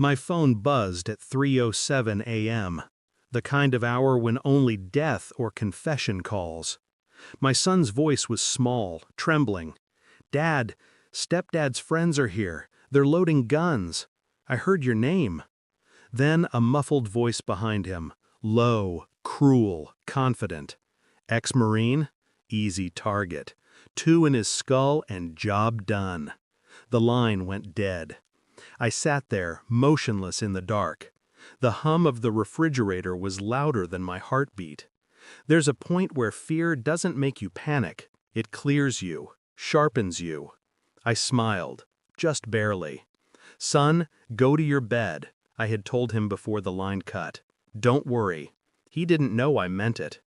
My phone buzzed at 3:07 a.m., the kind of hour when only death or confession calls. My son's voice was small, trembling. "Dad, Stepdad's friends are here. They're loading guns. I heard your name." Then a muffled voice behind him, low, cruel, confident. "Ex-Marine? Easy target. 2 in his skull and job done." The line went dead. I sat there, motionless in the dark. The hum of the refrigerator was louder than my heartbeat. There's a point where fear doesn't make you panic. It clears you, sharpens you. I smiled, just barely. "Son, go to your bed," I had told him before the line cut. "Don't worry." He didn't know I meant it.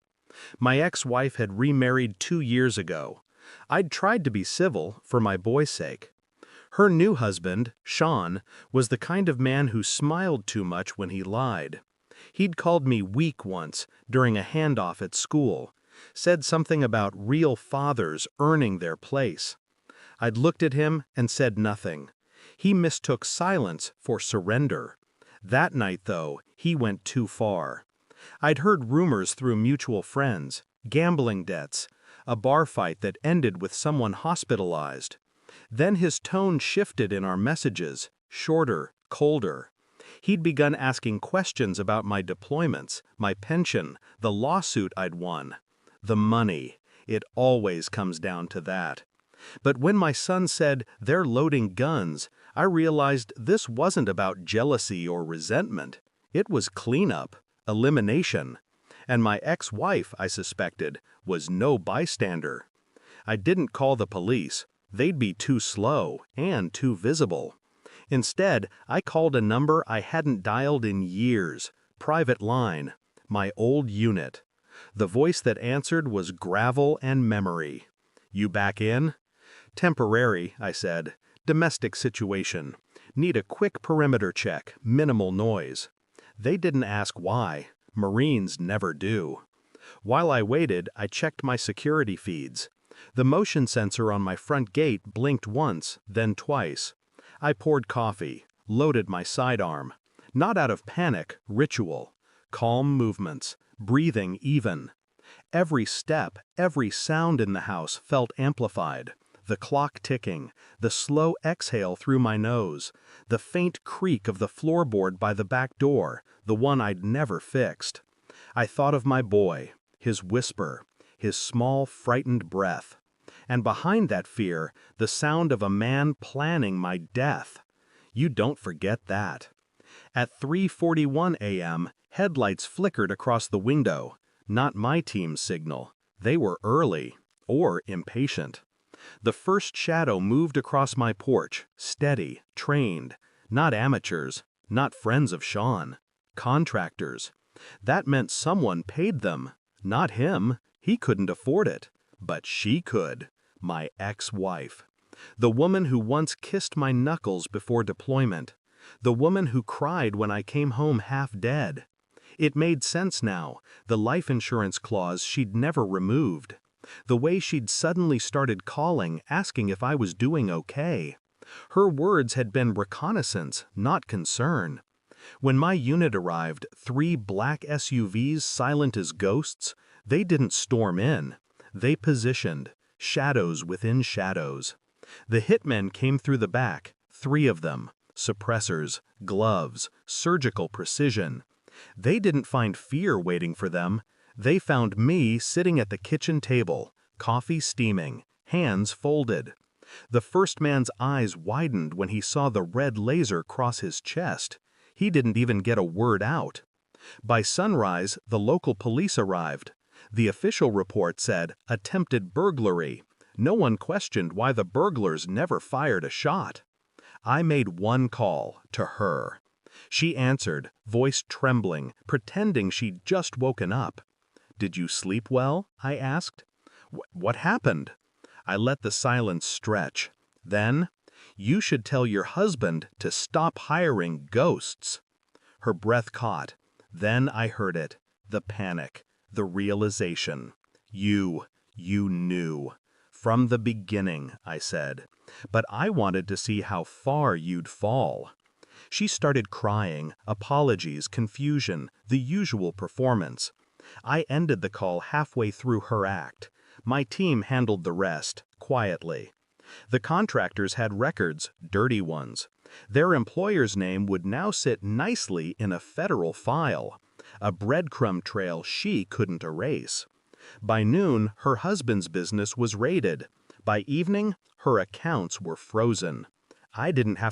My ex-wife had remarried 2 years ago. I'd tried to be civil, for my boy's sake. Her new husband, Sean, was the kind of man who smiled too much when he lied. He'd called me weak once, during a handoff at school, said something about real fathers earning their place. I'd looked at him and said nothing. He mistook silence for surrender. That night, though, he went too far. I'd heard rumors through mutual friends, gambling debts, a bar fight that ended with someone hospitalized. Then his tone shifted in our messages, shorter, colder. He'd begun asking questions about my deployments, my pension, the lawsuit I'd won. The money. It always comes down to that. But when my son said, "They're loading guns," I realized this wasn't about jealousy or resentment. It was cleanup, elimination. And my ex-wife, I suspected, was no bystander. I didn't call the police. They'd be too slow and too visible. Instead, I called a number I hadn't dialed in years, private line, my old unit. The voice that answered was gravel and memory. "You back in?" "Temporary," I said. "Domestic situation. Need a quick perimeter check, minimal noise." They didn't ask why. Marines never do. While I waited, I checked my security feeds. The motion sensor on my front gate blinked once, then twice. I poured coffee, loaded my sidearm. Not out of panic, ritual. Calm movements, breathing even. Every step, every sound in the house felt amplified. The clock ticking, the slow exhale through my nose, the faint creak of the floorboard by the back door, the one I'd never fixed. I thought of my boy, his whisper, his small, frightened breath. And behind that fear, the sound of a man planning my death. You don't forget that. At 3:41 a.m., headlights flickered across the window. Not my team's signal. They were early, or impatient. The first shadow moved across my porch, steady, trained. Not amateurs, not friends of Sean. Contractors. That meant someone paid them. Not him. He couldn't afford it. But she could. My ex-wife. The woman who once kissed my knuckles before deployment. The woman who cried when I came home half dead. It made sense now, the life insurance clause she'd never removed. The way she'd suddenly started calling, asking if I was doing okay. Her words had been reconnaissance, not concern. When my unit arrived, 3 black SUVs silent as ghosts, they didn't storm in. They positioned, shadows within shadows. The hitmen came through the back, 3 of them, suppressors, gloves, surgical precision. They didn't find fear waiting for them. They found me sitting at the kitchen table, coffee steaming, hands folded. The first man's eyes widened when he saw the red laser cross his chest. He didn't even get a word out. By sunrise, the local police arrived. The official report said, attempted burglary. No one questioned why the burglars never fired a shot. I made one call, to her. She answered, voice trembling, pretending she'd just woken up. "Did you sleep well?" I asked. What happened?" I let the silence stretch. Then, "You should tell your husband to stop hiring ghosts." Her breath caught. Then I heard it. The panic. The realization. You knew. "From the beginning," I said. "But I wanted to see how far you'd fall." She started crying, apologies, confusion, the usual performance. I ended the call halfway through her act. My team handled the rest, quietly. The contractors had records, dirty ones. Their employer's name would now sit nicely in a federal file, a breadcrumb trail she couldn't erase. By noon, her husband's business was raided. By evening, her accounts were frozen. I didn't have